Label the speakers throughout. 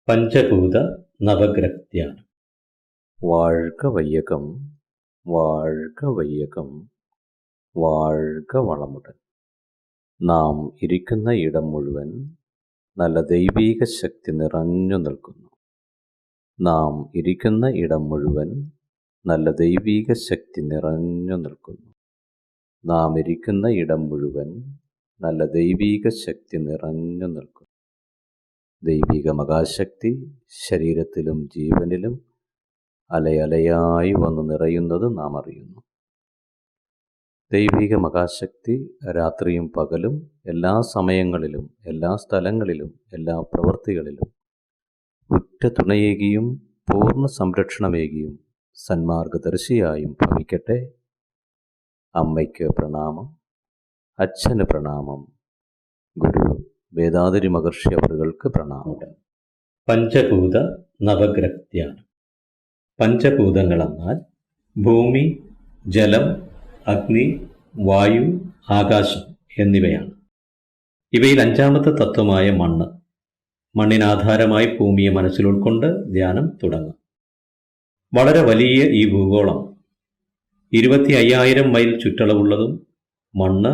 Speaker 1: பஞ்சபூத நவகிரகத்தியானம்.
Speaker 2: வாழ்க வையகம், வாழ்க வையகம், வாழ்க வளமுடன். നാം ഇരിക്കുന്ന ഇടം മുഴുവൻ നല്ല ദൈവീക ശക്തി നിറഞ്ഞു നിൽക്കുന്നു. നാം ഇരിക്കുന്ന ഇടം മുഴുവൻ നല്ല ദൈവീക ശക്തി നിറഞ്ഞു നിൽക്കുന്നു. നാം ഇരിക്കുന്ന ഇടം മുഴുവൻ നല്ല ദൈവീക ശക്തി നിറഞ്ഞു നിൽക്കുന്നു. ദൈവിക മഹാശക്തി ശരീരത്തിലും ജീവനിലും അലയലയായി വന്നു നിറയുന്നത് നാം അറിയുന്നു. ദൈവിക മഹാശക്തി രാത്രിയും പകലും എല്ലാ സമയങ്ങളിലും എല്ലാ സ്ഥലങ്ങളിലും എല്ലാ പ്രവൃത്തികളിലും ഉറ്റ തുണയേകിയും പൂർണ്ണ സംരക്ഷണമേകിയും സന്മാർഗദർശിയായും ഭവിക്കട്ടെ. അമ്മയ്ക്ക് പ്രണാമം, അച്ഛന് പ്രണാമം, ഗുരു വേദാതിരി മഹർഷി അവർക്ക് പ്രണാമം.
Speaker 1: പഞ്ചഭൂത നവഗ്രഹത്തിയാനം. പഞ്ചഭൂതങ്ങളെന്നാൽ ഭൂമി, ജലം, അഗ്നി, വായു, ആകാശം എന്നിവയാണ്. ഇവയിൽ അഞ്ചാമത്തെ തത്വമായ മണ്ണ്. മണ്ണിനാധാരമായി ഭൂമിയെ മനസ്സിൽ ഉൾക്കൊണ്ട് ധ്യാനം തുടങ്ങും. വളരെ വലിയ ഈ ഭൂഗോളം 25,000 മൈൽ ചുറ്റളവുള്ളതും മണ്ണ്,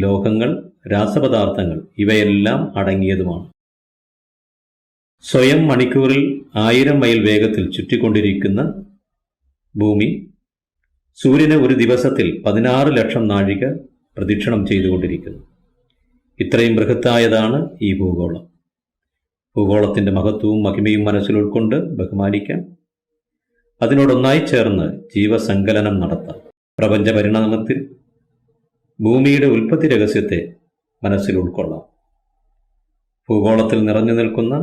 Speaker 1: ലോഹങ്ങൾ, രാസപദാർത്ഥങ്ങൾ ഇവയെല്ലാം അടങ്ങിയതുമാണ്. സ്വയം മണിക്കൂറിൽ 1000 മൈൽ വേഗത്തിൽ ചുറ്റിക്കൊണ്ടിരിക്കുന്ന ഭൂമി സൂര്യനെ ഒരു ദിവസത്തിൽ 16 ലക്ഷം നാഴിക പ്രദക്ഷിണം ചെയ്തുകൊണ്ടിരിക്കുന്നു. ഇത്രയും ബൃഹത്തായതാണ് ഈ ഭൂഗോളം. ഭൂഗോളത്തിൻ്റെ മഹത്വവും മഹിമയും മനസ്സിൽ ഉൾക്കൊണ്ട് ബഹുമാനിക്കാം. അതിനോടൊന്നായി ചേർന്ന് ജീവസങ്കലനം നടത്താം. പ്രപഞ്ച പരിണാമത്തിൽ ഭൂമിയുടെ ഉൽപ്പത്തി രഹസ്യത്തെ മനസ്സിൽ ഉൾക്കൊള്ളാം. ഭൂഗോളത്തിൽ നിറഞ്ഞു നിൽക്കുന്ന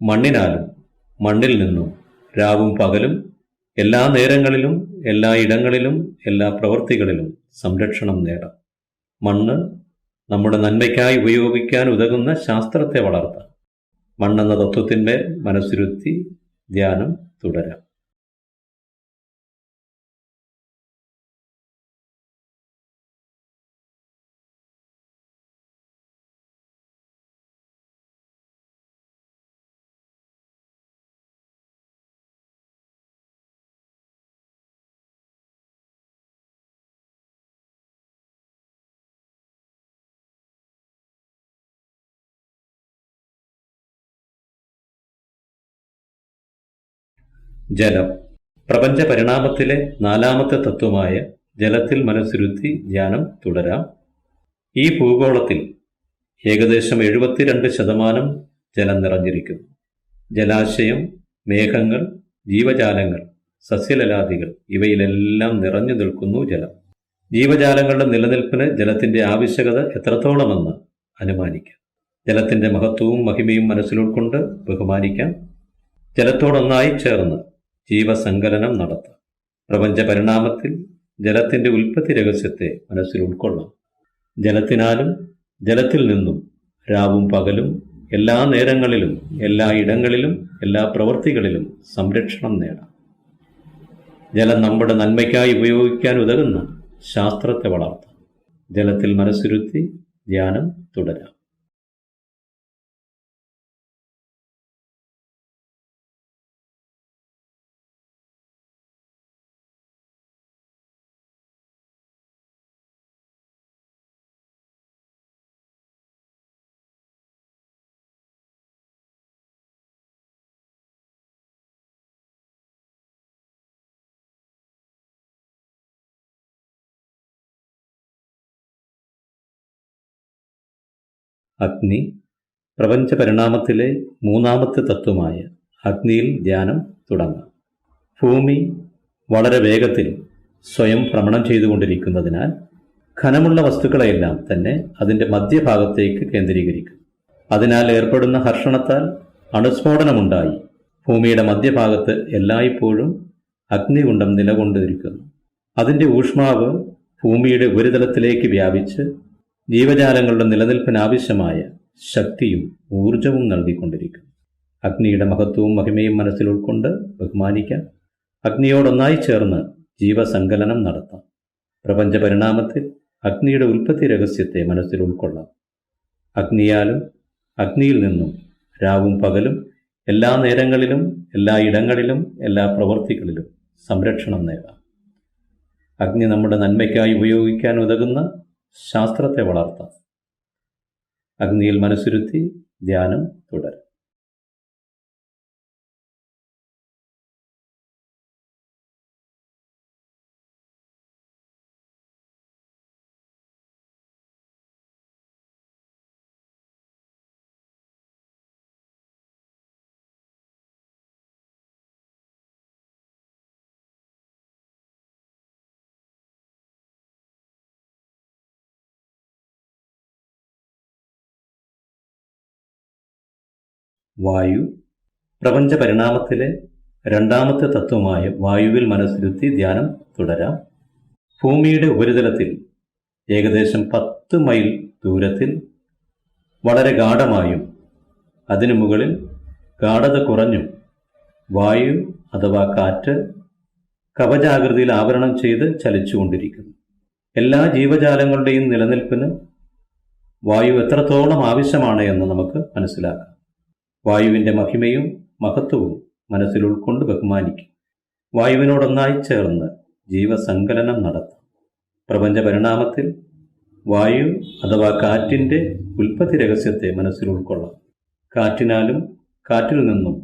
Speaker 1: മണ്ണിനാലും മണ്ണിൽ നിന്നും രാവും പകലും എല്ലാ നേരങ്ങളിലും എല്ലാ ഇടങ്ങളിലും എല്ലാ പ്രവൃത്തികളിലും സംരക്ഷണം നേടാം. മണ്ണ് നമ്മുടെ നന്മയ്ക്കായി ഉപയോഗിക്കാൻ ഉതകുന്ന ശാസ്ത്രത്തെ വളർത്താം. മണ്ണെന്ന തത്വത്തിൻ്റെ മനസ്സിരുത്തി ധ്യാനം തുടരാം. ജലം. പ്രപഞ്ച പരിണാമത്തിലെ 4ാമത്തെ തത്വമായ ജലത്തിൽ മനസ്സിരുത്തി ധ്യാനം തുടരാം. ഈ ഭൂഗോളത്തിൽ ഏകദേശം 72% ജലം നിറഞ്ഞിരിക്കുന്നു. ജലാശയം, മേഘങ്ങൾ, ജീവജാലങ്ങൾ, സസ്യലലാദികൾ ഇവയിലെല്ലാം നിറഞ്ഞു നിൽക്കുന്നു ജലം. ജീവജാലങ്ങളുടെ നിലനിൽപ്പിന് ജലത്തിൻ്റെ ആവശ്യകത എത്രത്തോളമെന്ന് അനുമാനിക്കാം. ജലത്തിൻ്റെ മഹത്വവും മഹിമയും മനസ്സിൽ ഉൾക്കൊണ്ട് ബഹുമാനിക്കാം. ജലത്തോടൊന്നായി ചേർന്ന് ജീവസങ്കലനം നടത്താം. പ്രപഞ്ച പരിണാമത്തിൽ ജലത്തിൻ്റെ ഉൽപ്പത്തി രഹസ്യത്തെ മനസ്സിൽ ഉൾക്കൊള്ളാം. ജലത്തിനാലും ജലത്തിൽ നിന്നും രാവും പകലും എല്ലാ നേരങ്ങളിലും എല്ലാ ഇടങ്ങളിലും എല്ലാ പ്രവൃത്തികളിലും സംരക്ഷണം നേടാം. ജലം നമ്മുടെ നന്മയ്ക്കായി ഉപയോഗിക്കാൻ ഉതകുന്ന ശാസ്ത്രത്തെ വളർത്താം. ജലത്തിൽ മനസ്സിരുത്തി ധ്യാനം തുടരാം. അഗ്നി. പ്രപഞ്ച പരിണാമത്തിലെ 3ാമത്തെ തത്വമായ അഗ്നിയിൽ ധ്യാനം തുടങ്ങാം. ഭൂമി വളരെ വേഗത്തിൽ സ്വയം ഭ്രമണം ചെയ്തുകൊണ്ടിരിക്കുന്നതിനാൽ ഘനമുള്ള വസ്തുക്കളെയെല്ലാം തന്നെ അതിൻ്റെ മധ്യഭാഗത്തേക്ക് കേന്ദ്രീകരിക്കും. അതിനാൽ ഏർപ്പെടുന്ന ഹർഷണത്താൽ അണുസ്ഫോടനമുണ്ടായി ഭൂമിയുടെ മധ്യഭാഗത്ത് എല്ലായ്പ്പോഴും അഗ്നികുണ്ഡം നിലകൊണ്ടിരിക്കുന്നു. അതിൻ്റെ ഊഷ്മാവ് ഭൂമിയുടെ ഉപരിതലത്തിലേക്ക് വ്യാപിച്ച് ജീവജാലങ്ങളുടെ നിലനിൽപ്പിനാവശ്യമായ ശക്തിയും ഊർജവും നൽകിക്കൊണ്ടിരിക്കും. അഗ്നിയുടെ മഹത്വവും മഹിമയും മനസ്സിൽ ഉൾക്കൊണ്ട് ബഹുമാനിക്കാം. അഗ്നിയോടൊന്നായി ചേർന്ന് ജീവസങ്കലനം നടത്താം. പ്രപഞ്ച പരിണാമത്തിൽ അഗ്നിയുടെ ഉൽപ്പത്തി രഹസ്യത്തെ മനസ്സിൽ ഉൾക്കൊള്ളാം. അഗ്നിയാലും അഗ്നിയിൽ നിന്നും രാവും പകലും എല്ലാ നേരങ്ങളിലും എല്ലാ ഇടങ്ങളിലും എല്ലാ പ്രവൃത്തികളിലും സംരക്ഷണം നേടാം. അഗ്നി നമ്മുടെ നന്മയ്ക്കായി ഉപയോഗിക്കാൻ ഉതകുന്ന ശാസ്ത്രത്തെ വളർത്താം. അഗ്നിയിൽ മനസ്സിരുത്തി ധ്യാനം തുടരും. വായു പ്രപഞ്ച പരിണാമത്തിലെ രണ്ടാമത്തെ തത്വമായ വായുവിൽ മനസ്സിരുത്തി ധ്യാനം തുടരാം. ഭൂമിയുടെ ഉപരിതലത്തിൽ ഏകദേശം 10 മൈൽ ദൂരത്തിൽ വളരെ ഗാഢമായും അതിനു മുകളിൽ ഗാഢത കുറഞ്ഞും വായു അഥവാ കാറ്റ് കവചാകൃതിയിൽ ആവരണം ചെയ്ത് ചലിച്ചുകൊണ്ടിരിക്കുന്നു. എല്ലാ ജീവജാലങ്ങളുടെയും നിലനിൽപ്പിന് വായു എത്രത്തോളം ആവശ്യമാണ് എന്ന് നമുക്ക് മനസ്സിലാക്കാം. വായുവിൻ്റെ മഹിമയും മഹത്വവും മനസ്സിൽ ഉൾക്കൊണ്ട് ബഹുമാനിക്കും. വായുവിനോടൊന്നായി ചേർന്ന് ജീവസങ്കലനം നടത്താം. പ്രപഞ്ച പരിണാമത്തിൽ വായു അഥവാ കാറ്റിൻ്റെ ഉൽപ്പത്തി രഹസ്യത്തെ മനസ്സിൽ ഉൾക്കൊള്ളാം. കാറ്റിനാലും കാറ്റിൽ നിന്നും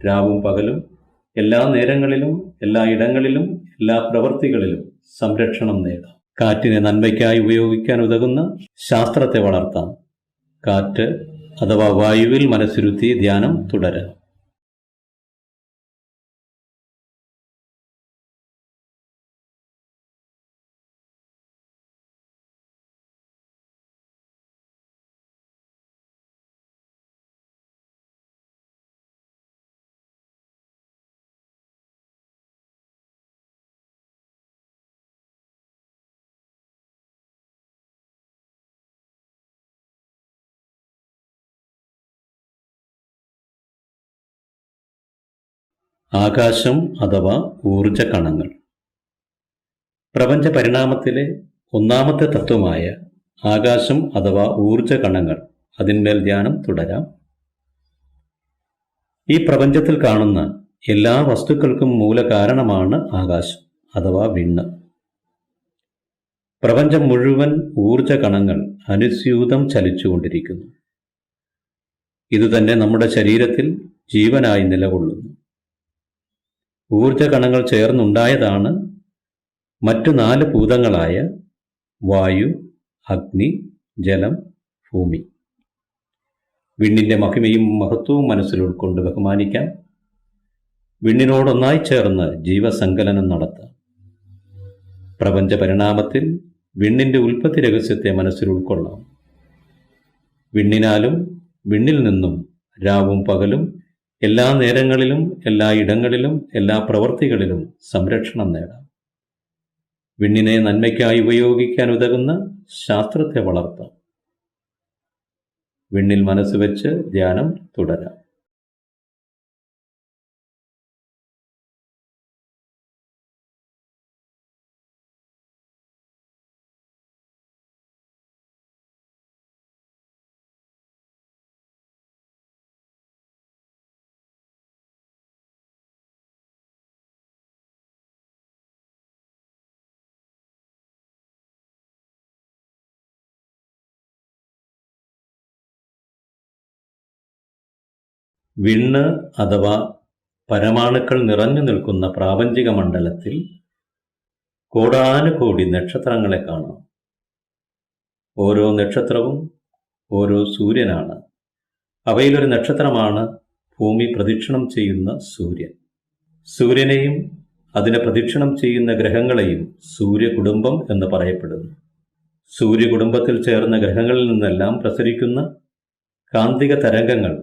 Speaker 1: രാവും പകലും എല്ലാ നേരങ്ങളിലും എല്ലാ ഇടങ്ങളിലും എല്ലാ പ്രവൃത്തികളിലും സംരക്ഷണം നേടാം. കാറ്റിനെ നന്മയ്ക്കായി ഉപയോഗിക്കാൻ ഉതകുന്ന ശാസ്ത്രത്തെ വളർത്താം. കാറ്റ് അഥവാ വായുവിൽ മനസ്സിരുത്തി ധ്യാനം തുടരാം. ആകാശം അഥവാ ഊർജ കണങ്ങൾ പ്രപഞ്ച പരിണാമത്തിലെ ഒന്നാമത്തെ തത്വമായ ആകാശം അഥവാ ഊർജ കണങ്ങൾ, അതിന്മേൽ ധ്യാനം തുടരാം. ഈ പ്രപഞ്ചത്തിൽ കാണുന്ന എല്ലാ വസ്തുക്കൾക്കും മൂലകാരണമാണ് ആകാശം അഥവാ വിണ്ണ്. പ്രപഞ്ചം മുഴുവൻ ഊർജ കണങ്ങൾ അനുസ്യൂതം ചലിച്ചുകൊണ്ടിരിക്കുന്നു. ഇതുതന്നെ നമ്മുടെ ശരീരത്തിൽ ജീവനായി നിലകൊള്ളുന്നു. ഊർജ കണങ്ങൾ ചേർന്നുണ്ടായതാണ് മറ്റു 4 ഭൂതങ്ങളായ വായു, അഗ്നി, ജലം, ഭൂമി. വിണ്ണിൻ്റെ മഹിമയും മഹത്വവും മനസ്സിൽ ഉൾക്കൊണ്ട് ബഹുമാനിക്കാം. വിണ്ണിനോടൊന്നായി ചേർന്ന് ജീവസങ്കലനം നടത്താം. പ്രപഞ്ച പരിണാമത്തിൽ വിണ്ണിൻ്റെ ഉൽപ്പത്തി രഹസ്യത്തെ മനസ്സിൽ ഉൾക്കൊള്ളാം. വിണ്ണിനാലും വിണ്ണിൽ നിന്നും രാവും പകലും എല്ലാ നേരങ്ങളിലും എല്ലാ ഇടങ്ങളിലും എല്ലാ പ്രവൃത്തികളിലും സംരക്ഷണം നേടാം. വിണ്ണിനെ നന്മയ്ക്കായി ഉപയോഗിക്കാൻ ഉതകുന്ന ശാസ്ത്രത്തെ വളർത്താം. വിണ്ണിൽ മനസ്സ് വെച്ച് ധ്യാനം തുടരാം. വിണ്ണ് അഥവാ പരമാണുക്കൾ നിറഞ്ഞു നിൽക്കുന്ന പ്രാപഞ്ചിക മണ്ഡലത്തിൽ കോടാനുകോടി നക്ഷത്രങ്ങളെ കാണാം. ഓരോ നക്ഷത്രവും ഓരോ സൂര്യനാണ്. അവയിലൊരു നക്ഷത്രമാണ് ഭൂമി പ്രദക്ഷിണം ചെയ്യുന്ന സൂര്യൻ. സൂര്യനെയും അതിനെ പ്രദക്ഷിണം ചെയ്യുന്ന ഗ്രഹങ്ങളെയും സൂര്യകുടുംബം എന്ന് പറയപ്പെടുന്നു. സൂര്യകുടുംബത്തിൽ ചേർന്ന ഗ്രഹങ്ങളിൽ നിന്നെല്ലാം പ്രസരിക്കുന്ന കാന്തിക തരംഗങ്ങൾ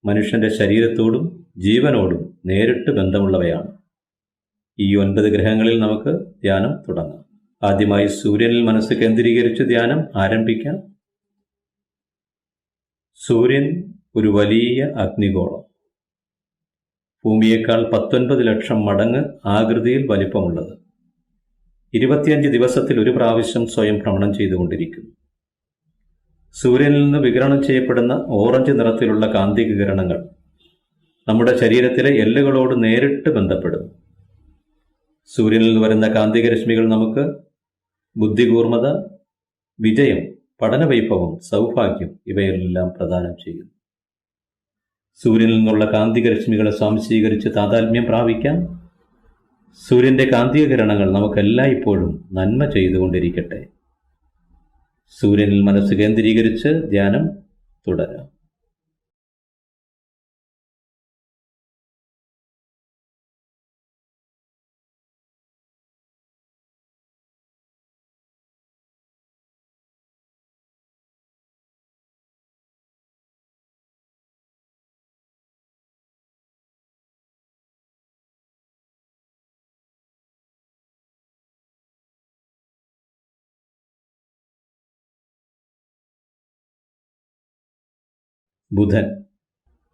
Speaker 1: മനുഷ്യന്റെ ശരീരത്തോടും ജീവനോടും നേരിട്ട് ബന്ധമുള്ളവയാണ്. ഈ 9 ഗ്രഹങ്ങളിൽ നമുക്ക് ധ്യാനം തുടങ്ങാം. ആദ്യമായി സൂര്യനിൽ മനസ്സ് കേന്ദ്രീകരിച്ച് ധ്യാനം ആരംഭിക്കാം. സൂര്യൻ ഒരു വലിയ അഗ്നിഗോളം. ഭൂമിയേക്കാൾ 19 ലക്ഷം മടങ്ങ് ആകൃതിയിൽ വലിപ്പമുള്ളത്. 25 ദിവസത്തിൽ ഒരു പ്രാവശ്യം സ്വയം ഭ്രമണം ചെയ്തുകൊണ്ടിരിക്കുന്നു. സൂര്യനിൽ നിന്ന് വികിരണം ചെയ്യപ്പെടുന്ന ഓറഞ്ച് നിറത്തിലുള്ള കാന്തിക കിരണങ്ങൾ നമ്മുടെ ശരീരത്തിലെ എല്ലുകളോട് നേരിട്ട് ബന്ധപ്പെടും. സൂര്യനിൽ നിന്ന് വരുന്ന കാന്തിക രശ്മികൾ നമുക്ക് ബുദ്ധികൂർമ്മത, വിജയം, പഠനവൈഭവം, സൗഭാഗ്യം ഇവയെല്ലാം പ്രദാനം ചെയ്യുന്നു. സൂര്യനിൽ നിന്നുള്ള കാന്തിക രശ്മികളെ സ്വാംശീകരിച്ച് താതാത്മ്യം പ്രാപിക്കാം. സൂര്യന്റെ കാന്തിക കിരണങ്ങൾ നമുക്കെല്ലായ്പ്പോഴും നന്മ ചെയ്തുകൊണ്ടിരിക്കട്ടെ. സൂര്യനിൽ മനസ്സ് കേന്ദ്രീകരിച്ച് ധ്യാനം തുടരാം. ബുധൻ.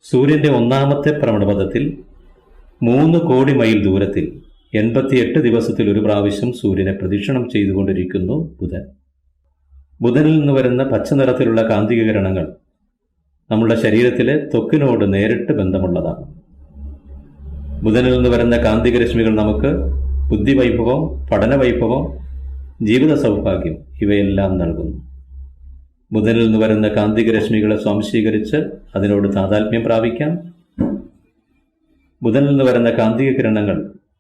Speaker 1: സൂര്യന്റെ ഒന്നാമത്തെ ഭ്രമണപഥത്തിൽ 3 കോടി മൈൽ ദൂരത്തിൽ 88 ദിവസത്തിൽ ഒരു പ്രാവശ്യം സൂര്യനെ പ്രദക്ഷിണം ചെയ്തുകൊണ്ടിരിക്കുന്നു ബുധൻ. ബുധനിൽ നിന്ന് വരുന്ന പച്ച നിറത്തിലുള്ള കാന്തിക കിരണങ്ങൾ നമ്മുടെ ശരീരത്തിലെ ത്വക്കിനോട് നേരിട്ട് ബന്ധമുള്ളതാണ്. ബുധനിൽ നിന്ന് വരുന്ന കാന്തിക രശ്മികൾ നമുക്ക് ബുദ്ധിവൈഭവം, പഠനവൈഭവം, ജീവിത സൗഭാഗ്യം ഇവയെല്ലാം നൽകുന്നു. ബുധനിൽ നിന്ന് വരുന്ന കാന്തിക രശ്മികളെ സ്വാംശീകരിച്ച് അതിനോട് താതാത്മ്യം പ്രാപിക്കാം. ബുധനിൽ നിന്ന് വരുന്ന കാന്തിക കിരണങ്ങൾ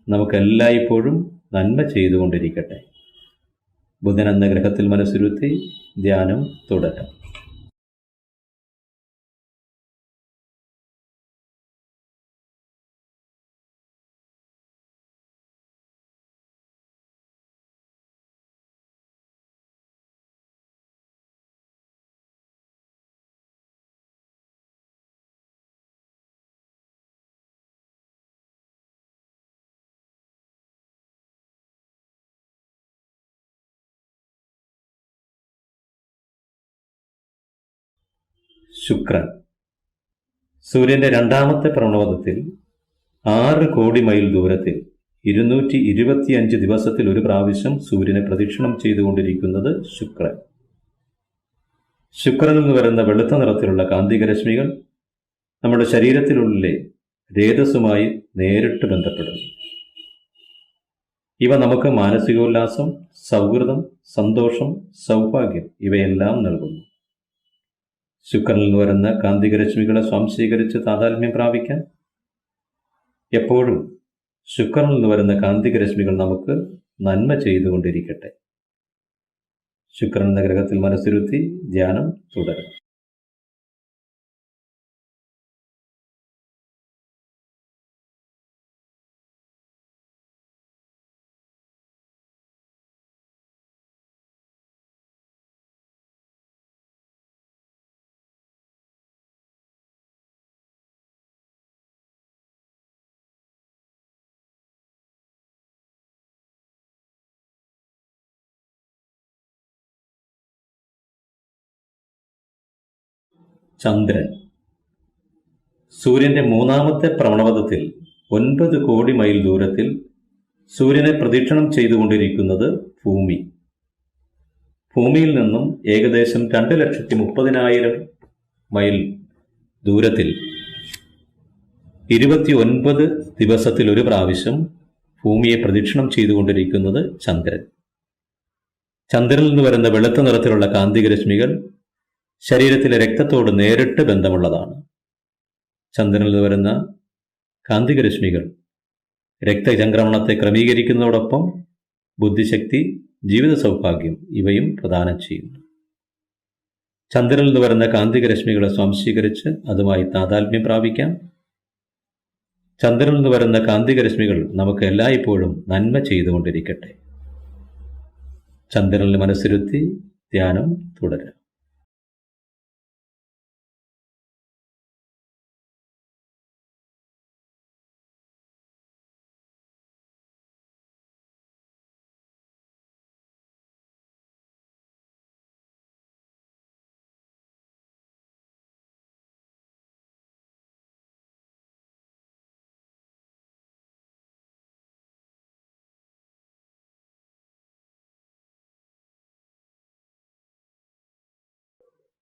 Speaker 1: നമുക്കെല്ലായ്പ്പോഴും നന്മ ചെയ്തുകൊണ്ടിരിക്കട്ടെ. ബുധൻ എന്ന ഗ്രഹത്തിൽ മനസ്സിരുത്തി ധ്യാനം തുടരാം. ശുക്രൻ. സൂര്യന്റെ രണ്ടാമത്തെ ഭ്രമണപഥത്തിൽ 6 കോടി മൈൽ ദൂരത്തിൽ 225 ദിവസത്തിൽ ഒരു പ്രാവശ്യം സൂര്യനെ പ്രദക്ഷിണം ചെയ്തുകൊണ്ടിരിക്കുന്നത് ശുക്രൻ. ശുക്രനിൽ നിന്ന് വരുന്ന വെളുത്ത നിറത്തിലുള്ള കാന്തിക രശ്മികൾ നമ്മുടെ ശരീരത്തിനുള്ളിലെ രേതസ്സുമായി നേരിട്ട് ബന്ധപ്പെടുന്നു. ഇവ നമുക്ക് മാനസികോല്ലാസം, സൗഹൃദം, സന്തോഷം, സൗഭാഗ്യം ഇവയെല്ലാം നൽകുന്നു. ശുക്രനിൽ നിന്ന് വരുന്ന കാന്തിക രശ്മികളെ സ്വാംശീകരിച്ച് താതാത്മ്യം പ്രാപിക്കാൻ. എപ്പോഴും ശുക്രനിൽ നിന്ന് വരുന്ന കാന്തിക രശ്മികൾ നമുക്ക് നന്മ ചെയ്തുകൊണ്ടിരിക്കട്ടെ. ശുക്രൻ എന്ന ഗ്രഹത്തിൽ മനസ്സിരുത്തി ധ്യാനം തുടരും. ചന്ദ്രൻ. സൂര്യന്റെ മൂന്നാമത്തെ ഭ്രമണപഥത്തിൽ 9 കോടി മൈൽ ദൂരത്തിൽ സൂര്യനെ പ്രദക്ഷിണം ചെയ്തുകൊണ്ടിരിക്കുന്നത് ഭൂമി. ഭൂമിയിൽ നിന്നും ഏകദേശം 2,30,000 മൈൽ ദൂരത്തിൽ 29 ദിവസത്തിൽ ഒരു പ്രാവശ്യം ഭൂമിയെ പ്രദക്ഷിണം ചെയ്തുകൊണ്ടിരിക്കുന്നത് ചന്ദ്രൻ. ചന്ദ്രനിൽ നിന്ന് വരുന്ന വെളുത്ത നിറത്തിലുള്ള കാന്തിക രശ്മികൾ ശരീരത്തിലെ രക്തത്തോട് നേരിട്ട് ബന്ധമുള്ളതാണ്. ചന്ദ്രനിൽ നിന്ന് വരുന്ന കാന്തിക രശ്മികൾ രക്തചംക്രമണത്തെ ക്രമീകരിക്കുന്നതോടൊപ്പം ബുദ്ധിശക്തി, ജീവിത സൗഭാഗ്യം ഇവയും പ്രദാനം ചെയ്യുന്നു. ചന്ദ്രനിൽ നിന്ന് വരുന്ന കാന്തിക രശ്മികളെ സ്വാംശീകരിച്ച് അതുമായി താതാത്മ്യം പ്രാപിക്കാം. ചന്ദ്രനിൽ നിന്ന് വരുന്ന കാന്തിക രശ്മികൾ നമുക്ക് എല്ലായ്പ്പോഴും നന്മ ചെയ്തുകൊണ്ടിരിക്കട്ടെ. ചന്ദ്രനിൽ മനസ്സിരുത്തി ധ്യാനം തുടരാം.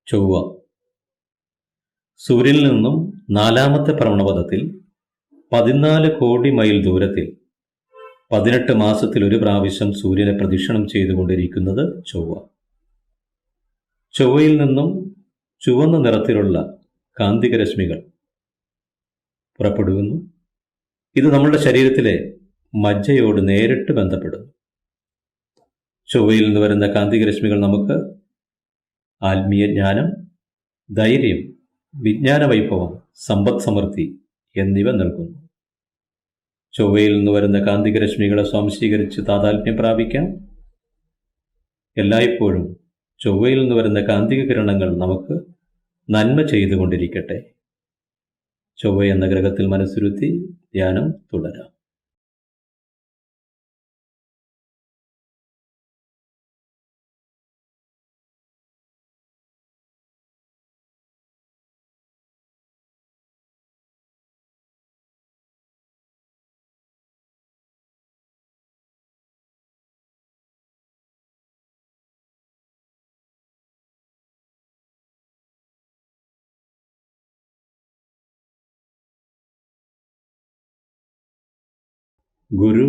Speaker 1: ചൊവ്വ. സൂര്യനിൽ നിന്നും 4ാമത്തെ ഭ്രമണപഥത്തിൽ 14 കോടി മൈൽ ദൂരത്തിൽ 18 മാസത്തിൽ ഒരു പ്രാവശ്യം സൂര്യനെ പ്രദക്ഷിണം ചെയ്തുകൊണ്ടിരിക്കുന്നത് ചൊവ്വ. ചൊവ്വയിൽ നിന്നും ചുവന്ന നിറത്തിലുള്ള കാന്തികരശ്മികൾ പുറപ്പെടുന്നു. ഇത് നമ്മുടെ ശരീരത്തിലെ മജ്ജയോട് നേരിട്ട് ബന്ധപ്പെടുന്നു. ചൊവ്വയിൽ നിന്ന് വരുന്ന കാന്തികരശ്മികൾ നമുക്ക് ആത്മീയ ജ്ഞാനം, ധൈര്യം, വിജ്ഞാന വൈഭവം, സമ്പദ് സമൃദ്ധി എന്നിവ നൽകുന്നു. ചൊവ്വയിൽ നിന്ന് വരുന്ന കാന്തികരശ്മികളെ സ്വാംശീകരിച്ച് താതാത്മ്യം പ്രാപിക്കാം. എല്ലായ്പ്പോഴും ചൊവ്വയിൽ നിന്ന് വരുന്ന കാന്തിക കിരണങ്ങൾ നമുക്ക് നന്മ ചെയ്തുകൊണ്ടിരിക്കട്ടെ. ചൊവ്വ എന്ന ഗ്രഹത്തിൽ മനസ്സിരുത്തി ധ്യാനം തുടരാം. ഗുരു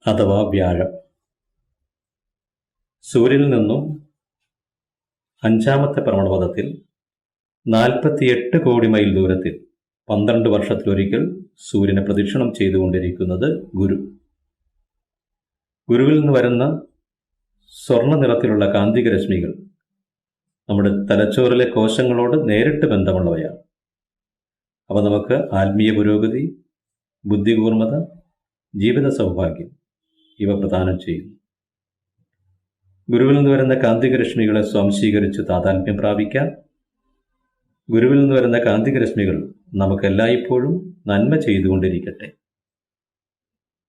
Speaker 1: അഥവാ വ്യാഴം. സൂര്യനിൽ നിന്നും 5-ാമത്തെ ഭ്രമണപഥത്തിൽ 48 കോടി മൈൽ ദൂരത്തിൽ 12 വർഷത്തിലൊരിക്കൽ സൂര്യനെ പ്രദക്ഷിണം ചെയ്തുകൊണ്ടിരിക്കുന്നത് ഗുരു. ഗുരുവിൽ നിന്ന് വരുന്ന സ്വർണ്ണ നിറത്തിലുള്ള കാന്തിക രശ്മികൾ നമ്മുടെ തലച്ചോറിലെ കോശങ്ങളോട് നേരിട്ട് ബന്ധമുള്ളവയാണ്. അവ നമുക്ക് ആത്മീയ പുരോഗതി, ബുദ്ധികൂർമ്മത, ജീവിത സൗഭാഗ്യം ഇവ പ്രദാനം ചെയ്യുന്നു. ഗുരുവിൽ നിന്ന് വരുന്ന കാന്തിക രശ്മികളെ സ്വാംശീകരിച്ച് താതാത്മ്യം പ്രാപിക്കാം. ഗുരുവിൽ നിന്ന് വരുന്ന കാന്തിക രശ്മികൾ നമുക്ക് എല്ലായ്പ്പോഴും നന്മ ചെയ്തുകൊണ്ടിരിക്കട്ടെ.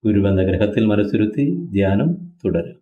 Speaker 1: ഗുരുവെന്ന ഗ്രഹത്തിൽ മനസ്സിരുത്തി ധ്യാനം തുടരാം.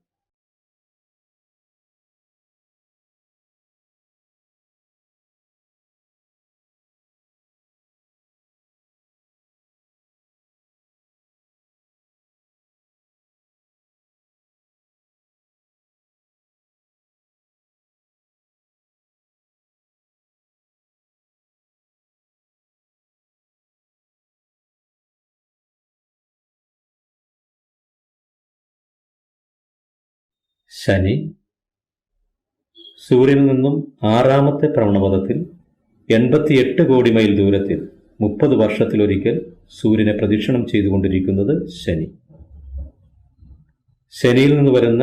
Speaker 1: ശനി. സൂര്യനിൽ നിന്നും 6-ാമത്തെ ഭ്രമണപഥത്തിൽ 88 കോടി മൈൽ ദൂരത്തിൽ 30 വർഷത്തിലൊരിക്കൽ സൂര്യനെ പ്രദക്ഷിണം ചെയ്തുകൊണ്ടിരിക്കുന്നത് ശനി. ശനിയിൽ നിന്ന് വരുന്ന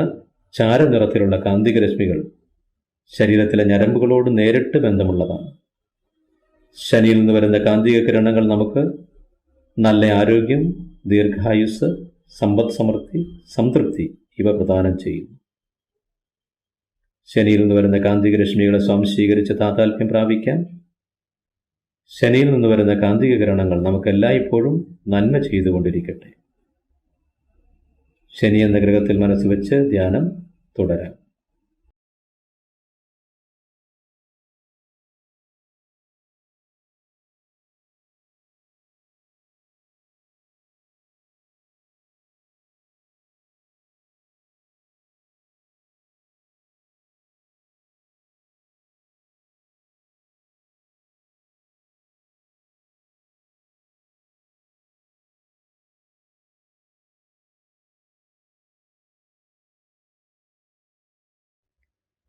Speaker 1: ചാരനിറത്തിലുള്ള കാന്തിക രശ്മികൾ ശരീരത്തിലെ ഞരമ്പുകളോട് നേരിട്ട് ബന്ധമുള്ളതാണ്. ശനിയിൽ നിന്ന് വരുന്ന കാന്തിക കിരണങ്ങൾ നമുക്ക് നല്ല ആരോഗ്യം, ദീർഘായുസ്, സമ്പദ് സമൃദ്ധി, സംതൃപ്തി ഇവ പ്രദാനം ചെയ്യുന്നു. ശനിയിൽ നിന്ന് വരുന്ന കാന്തിക രശ്മികളെ സ്വാംശീകരിച്ച് താതാത്മ്യം പ്രാപിക്കാം. ശനിയിൽ നിന്ന് വരുന്ന കാന്തിക കിരണങ്ങൾ നമുക്ക് എല്ലായ്പ്പോഴും നന്മ ചെയ്തുകൊണ്ടിരിക്കട്ടെ. ശനി എന്ന ഗ്രഹത്തിൽ മനസ്സ് വെച്ച് ധ്യാനം തുടരാം.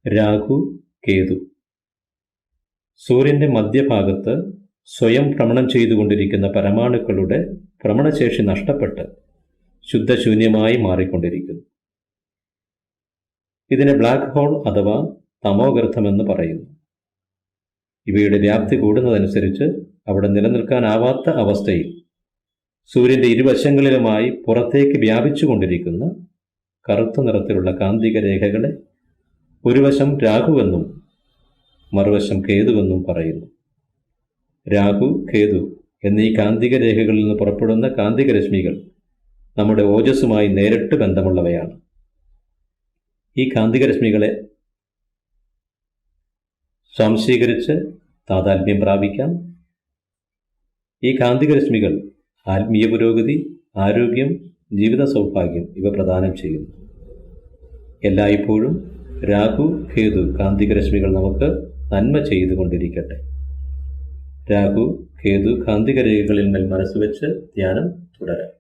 Speaker 1: രാഹു, കേതു. സൂര്യന്റെ മധ്യഭാഗത്ത് സ്വയം ഭ്രമണം ചെയ്തുകൊണ്ടിരിക്കുന്ന പരമാണുക്കളുടെ ഭ്രമണശേഷി നഷ്ടപ്പെട്ട് ശുദ്ധശൂന്യമായി മാറിക്കൊണ്ടിരിക്കുന്നു. ഇതിനെ ബ്ലാക്ക് ഹോൾ അഥവാ തമോഗർത്തമെന്ന് പറയുന്നു. ഇവയുടെ വ്യാപ്തി കൂടുന്നതനുസരിച്ച് അവിടെ നിലനിൽക്കാനാവാത്ത അവസ്ഥയിൽ സൂര്യന്റെ ഇരുവശങ്ങളിലുമായി പുറത്തേക്ക് വ്യാപിച്ചുകൊണ്ടിരിക്കുന്ന കറുത്ത നിറത്തിലുള്ള കാന്തിക രേഖകളെ ഒരു വശം രാഹുവെന്നും മറുവശം കേതുവെന്നും പറയുന്നു. രാഹു, കേതു എന്നീ കാന്തിക രേഖകളിൽ നിന്ന് പുറപ്പെടുന്ന കാന്തിക രശ്മികൾ നമ്മുടെ ഓജസ്സുമായി നേരിട്ട് ബന്ധമുള്ളവയാണ്. ഈ കാന്തിക രശ്മികളെ സ്വാംശീകരിച്ച് താതാത്മ്യം പ്രാപിക്കാം. ഈ കാന്തിക രശ്മികൾ ആത്മീയ പുരോഗതി, ആരോഗ്യം, ജീവിത സൗഭാഗ്യം ഇവ പ്രദാനം ചെയ്യുന്നു. എല്ലായ്പ്പോഴും രാഹു, കേതു കാന്തിക രശ്മികൾ നമുക്ക് നന്മ ചെയ്തുകൊണ്ടിരിക്കട്ടെ. രാഹു, കേതു കാന്തിക രേഖകളിൽ മേൽ മനസ്സ് വെച്ച് ധ്യാനം തുടരാം.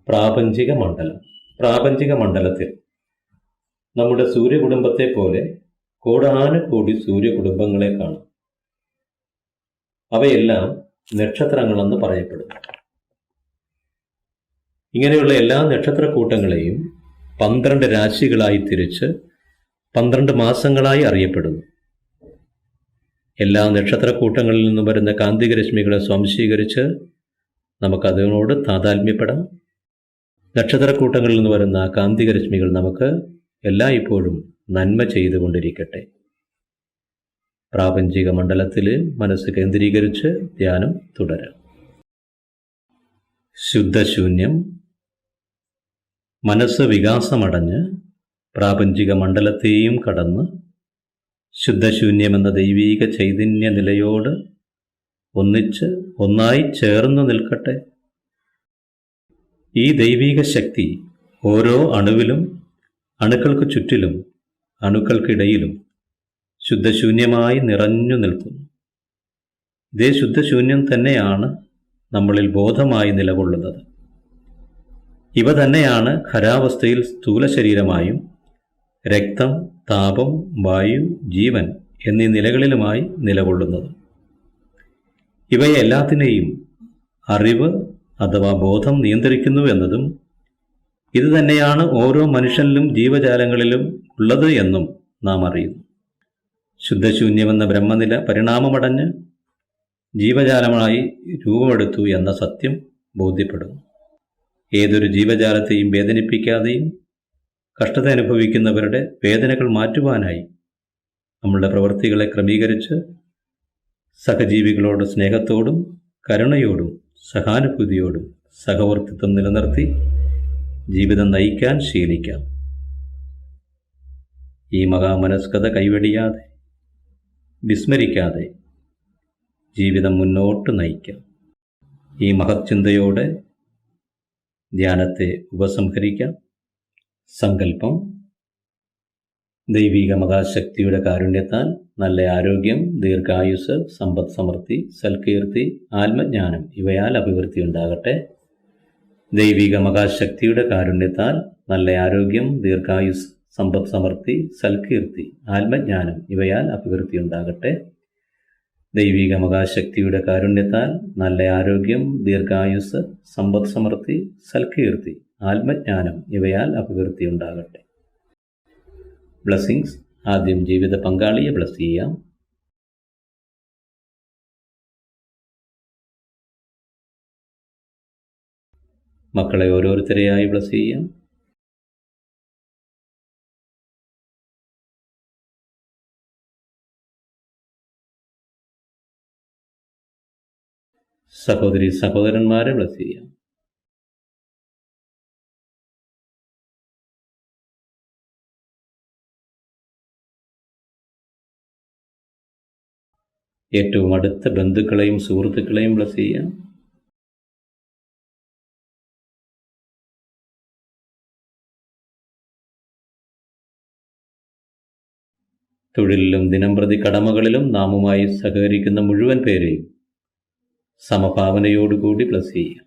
Speaker 1: പ്രാപഞ്ചിക മണ്ഡലം. പ്രാപഞ്ചിക മണ്ഡലത്തിൽ നമ്മുടെ സൂര്യകുടുംബത്തെ പോലെ കോടാനുകോടി സൂര്യകുടുംബങ്ങളെ കാണാം. അവയെല്ലാം നക്ഷത്രങ്ങളെന്ന് പറയപ്പെടുന്നു. ഇങ്ങനെയുള്ള എല്ലാ നക്ഷത്രക്കൂട്ടങ്ങളെയും 12 രാശികളായി തിരിച്ച് 12 മാസങ്ങളായി അറിയപ്പെടുന്നു. എല്ലാ നക്ഷത്രക്കൂട്ടങ്ങളിൽ നിന്നും വരുന്ന കാന്തിക രശ്മികളെ സ്വാംശീകരിച്ച് നമുക്കതിനോട് താതാത്മ്യപ്പെടാം. നക്ഷത്രക്കൂട്ടങ്ങളിൽ നിന്ന് വരുന്ന കാന്തിക രശ്മികൾ നമുക്ക് എല്ലായ്പ്പോഴും നന്മ ചെയ്തുകൊണ്ടിരിക്കട്ടെ. പ്രാപഞ്ചിക മണ്ഡലത്തിൽ മനസ്സ് കേന്ദ്രീകരിച്ച് ധ്യാനം തുടരാം. ശുദ്ധശൂന്യം. മനസ്സ് വികാസമടഞ്ഞ് പ്രാപഞ്ചിക മണ്ഡലത്തെയും കടന്ന് ശുദ്ധശൂന്യമെന്ന ദൈവീക ചൈതന്യ നിലയോട് ഒന്നായി ചേർന്ന് നിൽക്കട്ടെ. ഈ ദൈവീക ശക്തി ഓരോ അണുവിലും, അണുക്കൾക്ക് ചുറ്റിലും, അണുക്കൾക്കിടയിലും ശുദ്ധശൂന്യമായി നിറഞ്ഞു നിൽക്കുന്നു. ഇതേ ശുദ്ധശൂന്യം തന്നെയാണ് നമ്മളിൽ ബോധമായി നിലകൊള്ളുന്നത്. ഇവ തന്നെയാണ് ഖരാവസ്ഥയിൽ സ്ഥൂല ശരീരമായും രക്തം, താപം, വായു, ജീവൻ എന്നീ നിലകളിലുമായി നിലകൊള്ളുന്നത്. ഇവയെല്ലാത്തിനെയും അറിവ് അഥവാ ബോധം നിയന്ത്രിക്കുന്നു എന്നതും ഇത് തന്നെയാണ് ഓരോ മനുഷ്യനിലും ജീവജാലങ്ങളിലും ഉള്ളത് എന്നും നാം അറിയുന്നു. ശുദ്ധശൂന്യമെന്ന ബ്രഹ്മനില പരിണാമമടഞ്ഞ് ജീവജാലമായി രൂപമെടുത്തു എന്ന സത്യം ബോധ്യപ്പെടുന്നു. ഏതൊരു ജീവജാലത്തെയും വേദനിപ്പിക്കാതെയും കഷ്ടത അനുഭവിക്കുന്നവരുടെ വേദനകൾ മാറ്റുവാനായി നമ്മളുടെ പ്രവൃത്തികളെ ക്രമീകരിച്ച് സഹജീവികളോട് സ്നേഹത്തോടും കരുണയോടും സഹാനുഭൂതിയോടും സഹവർത്തിത്വം നിലനിർത്തി ജീവിതം നയിക്കാൻ ശീലിക്കാം. ഈ മഹാമനസ്കത കൈവെടിയാതെ, വിസ്മരിക്കാതെ ജീവിതം മുന്നോട്ട് നയിക്കാം. ഈ മഹത് ചിന്തയോടെ ധ്യാനത്തെ ഉപസംഹരിക്കാം. സങ്കല്പം: ദൈവിക മഹാശക്തിയുടെ കാരുണ്യത്താൽ നല്ല ആരോഗ്യം, ദീർഘായുസ്, സമ്പദ് സമൃദ്ധി, സൽകീർത്തി, ആത്മജ്ഞാനം ഇവയാൽ അഭിവൃദ്ധി ഉണ്ടാകട്ടെ. ദൈവിക മഹാശക്തിയുടെ കാരുണ്യത്താൽ നല്ല ആരോഗ്യം, ദീർഘായുസ്, സമ്പദ് സമൃദ്ധി, സൽകീർത്തി, ആത്മജ്ഞാനം ഇവയാൽ അഭിവൃദ്ധി ഉണ്ടാകട്ടെ. ദൈവിക മഹാശക്തിയുടെ കാരുണ്യത്താൽ നല്ല ആരോഗ്യം, ദീർഘായുസ്, സമ്പദ് സമൃദ്ധി, സൽകീർത്തി, ആത്മജ്ഞാനം ഇവയാൽ അഭിവൃദ്ധി ഉണ്ടാകട്ടെ. ബ്ലെസ്സിങ്സ്. ആദ്യം ജീവിത പങ്കാളിയെ ബ്ലെസ് ചെയ്യാം. മക്കളെ ഓരോരുത്തരെയായി ബ്ലെസ് ചെയ്യാം. സഹോദരി സഹോദരന്മാരെ ബ്ലെസ് ചെയ്യാം. ഏറ്റവും അടുത്ത ബന്ധുക്കളെയും സുഹൃത്തുക്കളെയും ബ്ലെസ് ചെയ്യാം. തൊഴിലിലും ദിനംപ്രതി കടമകളിലും നാമുമായി സഹകരിക്കുന്ന മുഴുവൻ പേരെയും സമഭാവനയോടുകൂടി ബ്ലെസ് ചെയ്യാം.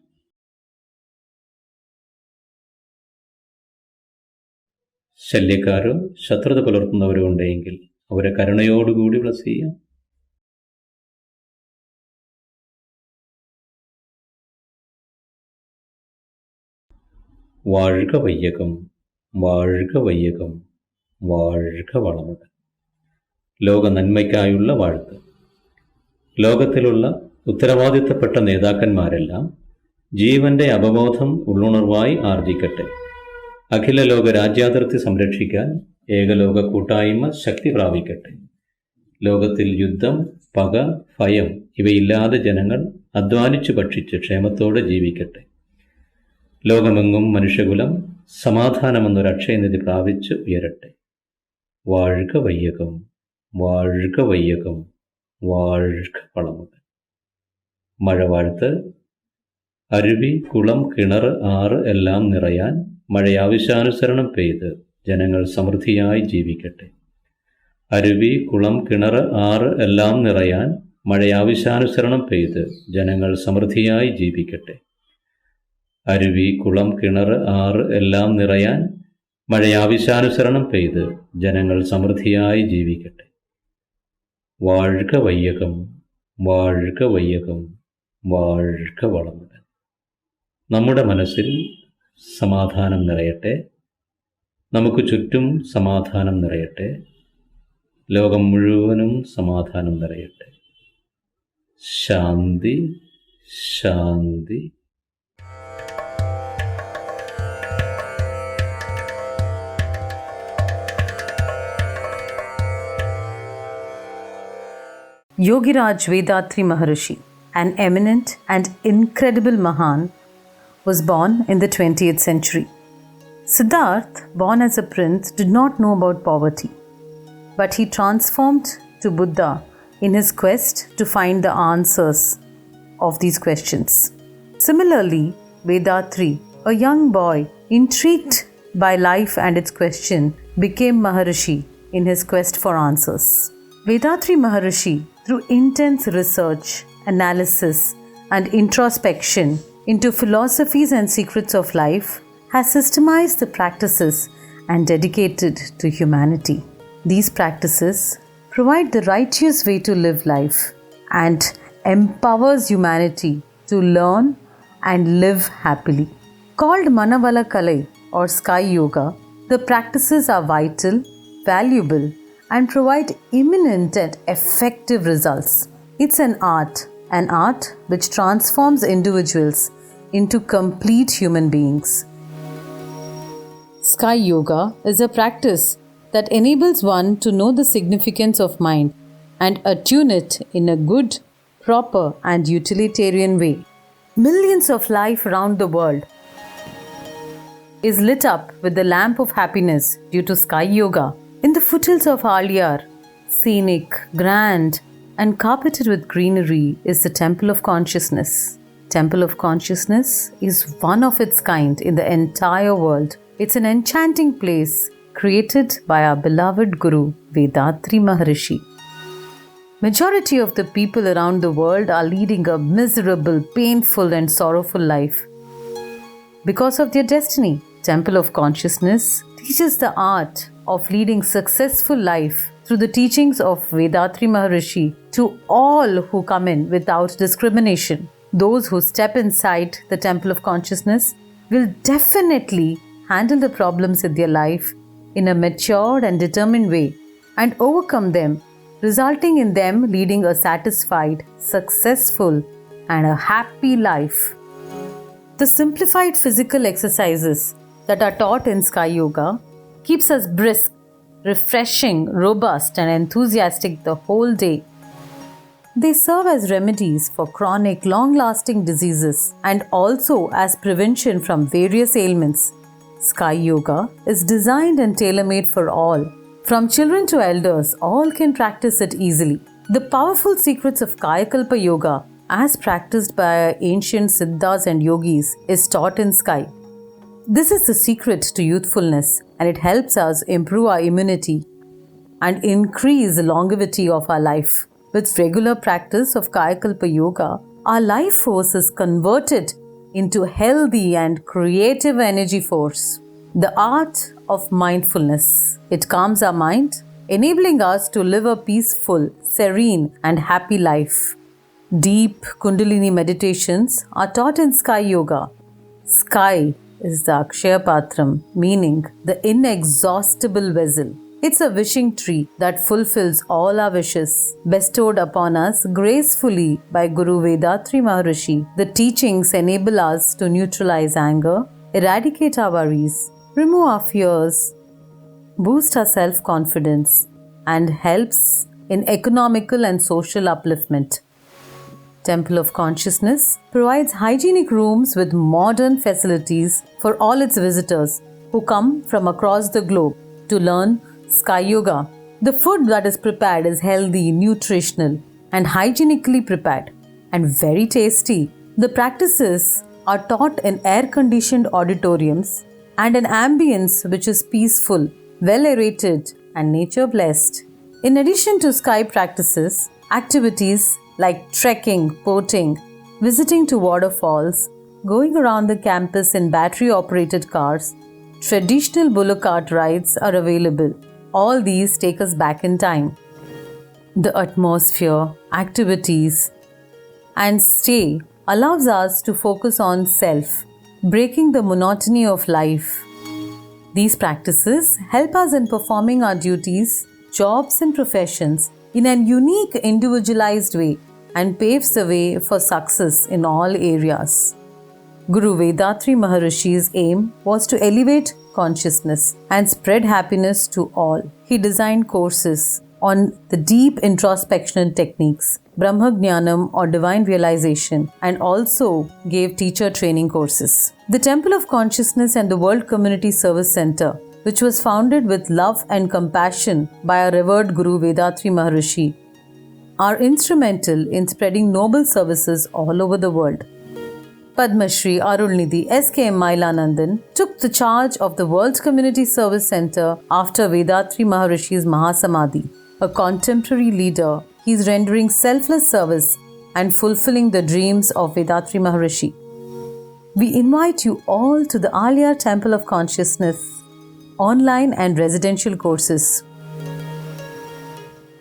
Speaker 1: ശല്യക്കാരോ ശത്രുത പുലർത്തുന്നവരോ ഉണ്ടെങ്കിൽ അവരെ കരുണയോടുകൂടി ബ്ലെസ് ചെയ്യാം. വാഴ്ക വയ്യകം, വാഴ്ക വയ്യകം, വാഴ്ക വളമുടൻ. ലോക നന്മയ്ക്കായുള്ള വാഴ്ത്ത്. ലോകത്തിലുള്ള ഉത്തരവാദിത്തപ്പെട്ട നേതാക്കന്മാരെല്ലാം ജീവന്റെ അവബോധം ഉള്ളുണർവായി ആർജിക്കട്ടെ. അഖില ലോക രാജ്യാതിർത്തി സംരക്ഷിക്കാൻ ഏകലോക കൂട്ടായ്മ ശക്തി പ്രാപിക്കട്ടെ. ലോകത്തിൽ യുദ്ധം, പക, ഭയം ഇവയില്ലാതെ ജനങ്ങൾ അധ്വാനിച്ചു ഭക്ഷിച്ച് ക്ഷേമത്തോടെ ജീവിക്കട്ടെ. ലോകമെങ്ങും മനുഷ്യകുലം സമാധാനമെന്നൊരു അക്ഷയനിധി പ്രാപിച്ച് ഉയരട്ടെ. വാഴ്ക വയ്യകം, വാഴ്ക വയ്യകം, വാഴ്ക വളമുകൾ. മഴവാഴ്ത്ത്. അരുവി, കുളം, കിണർ, ആറ് എല്ലാം നിറയാൻ മഴയാവശ്യാനുസരണം പെയ്ത് ജനങ്ങൾ സമൃദ്ധിയായി ജീവിക്കട്ടെ. അരുവി, കുളം, കിണർ, ആറ് എല്ലാം നിറയാൻ മഴയാവശ്യാനുസരണം പെയ്ത് ജനങ്ങൾ സമൃദ്ധിയായി ജീവിക്കട്ടെ. അരുവി, കുളം, കിണർ, ആറ് എല്ലാം നിറയാൻ മഴയാവശ്യാനുസരണം പെയ്ത് ജനങ്ങൾ സമൃദ്ധിയായി ജീവിക്കട്ടെ. വാഴ്ക വയ്യകം, വാഴ്ക വയ്യകം, വാഴ്ക വളമുടൻ. നമ്മുടെ മനസ്സിൽ സമാധാനം നിറയട്ടെ. നമുക്ക് ചുറ്റും സമാധാനം നിറയട്ടെ. ലോകം മുഴുവനും സമാധാനം നിറയട്ടെ. ശാന്തി, ശാന്തി.
Speaker 3: Yogiraj Vethathiri Maharishi, an eminent and incredible Mahan, was born in the 20th century. Siddhartha, born as a prince, did not know about poverty, but he transformed to Buddha in his quest to find the answers of these questions. Similarly, Vethathiri, a young boy intrigued by life and its question, became Maharishi in his quest for answers. Vethathiri Maharishi, through intense research, analysis, and introspection into philosophies and secrets of life, has systemized the practices and dedicated to humanity. These practices provide the righteous way to live life and empowers humanity to learn and live happily. Called Manavala Kalai or Sky Yoga, the practices are vital, valuable, and provide imminent and effective results. It's an art which transforms individuals into complete human beings. Sky Yoga is a practice that enables one to know the significance of mind and attune it in a good, proper, and utilitarian way. Millions of life around the world is lit up with the lamp of happiness due to Sky Yoga. In the foothills of Aliyar, scenic, grand, and carpeted with greenery, is the Temple of Consciousness. Temple of Consciousness is one of its kind in the entire world. It's an enchanting place created by our beloved Guru, Vethathiri Maharishi. Majority of the people around the world are leading a miserable, painful, and sorrowful life because of their destiny. Temple of Consciousness teaches the art of leading successful life through the teachings of Vethathiri Maharishi to all who come in without discrimination. Those who step inside the Temple of Consciousness will definitely handle the problems in their life in a matured and determined way and overcome them, resulting in them leading a satisfied, successful, and a happy life. The simplified physical exercises that are taught in Sky Yoga keeps us brisk, refreshing, robust, and enthusiastic the whole day. They serve as remedies for chronic, long-lasting diseases and also as prevention from various ailments. Sky Yoga is designed and tailor-made for all. From children to elders, all can practice it easily. The powerful secrets of Kayakalpa Yoga, as practiced by ancient Siddhas and Yogis, is taught in Sky. This is the secret to youthfulness, and it helps us improve our immunity and increase the longevity of our life. With regular practice of Kayakalpa Yoga, our life force is converted into healthy and creative energy force. The art of mindfulness. It calms our mind, enabling us to live a peaceful, serene, and happy life. Deep Kundalini meditations are taught in Sky Yoga. Sky is the Akshaya Patram, meaning the inexhaustible vessel. It's a wishing tree that fulfills all our wishes, bestowed upon us gracefully by Guru Vethathiri Maharishi. The teachings enable us to neutralize anger, eradicate our worries, remove our fears, boost our self-confidence, and helps in economical and social upliftment. Temple of Consciousness provides hygienic rooms with modern facilities for all its visitors who come from across the globe to learn Sky Yoga. The food that is prepared is healthy, nutritional, and hygienically prepared, and very tasty. The practices are taught in air-conditioned auditoriums and an ambience which is peaceful, well-aerated, and nature-blessed. In addition to sky practices, activities like trekking, boating, visiting to waterfalls, going around the campus in battery-operated cars, traditional bullock cart rides are available. All these take us back in time. The atmosphere, activities, and stay allows us to focus on self, breaking the monotony of life. These practices help us in performing our duties, jobs, and professions in an unique, individualized way and paves the way for success in all areas. Guru Vethathiri Maharishi's aim was to elevate consciousness and spread happiness to all. He designed courses on the deep introspection techniques, Brahma Jnanam or divine realization, and also gave teacher training courses. The Temple of Consciousness and the World Community Service Center, which was founded with love and compassion by our revered Guru Vethathiri Maharishi, are instrumental in spreading noble services all over the world. Padma Shri Arulnidhi S.K.M. Mailanandan took the charge of the World Community Service Center after Vethathiri Maharishi's Mahasamadhi. A contemporary leader, he is rendering selfless service and fulfilling the dreams of Vethathiri Maharishi. We invite you all to the Alia Temple of Consciousness online and residential courses,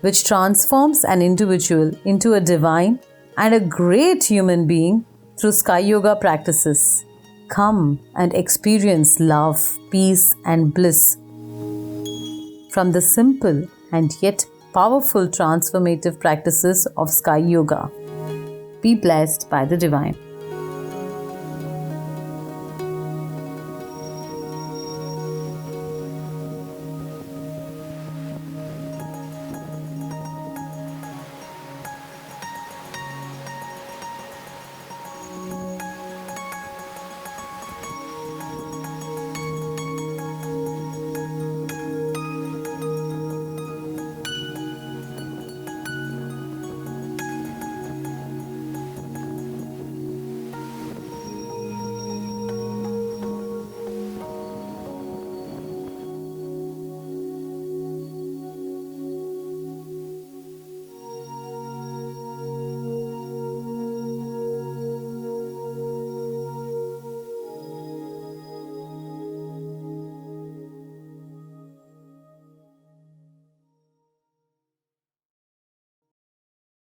Speaker 3: which transforms an individual into a divine and a great human being through Sky Yoga practices. Come and experience love, peace, and bliss from the simple and yet powerful transformative practices of Sky Yoga. Be blessed by the Divine.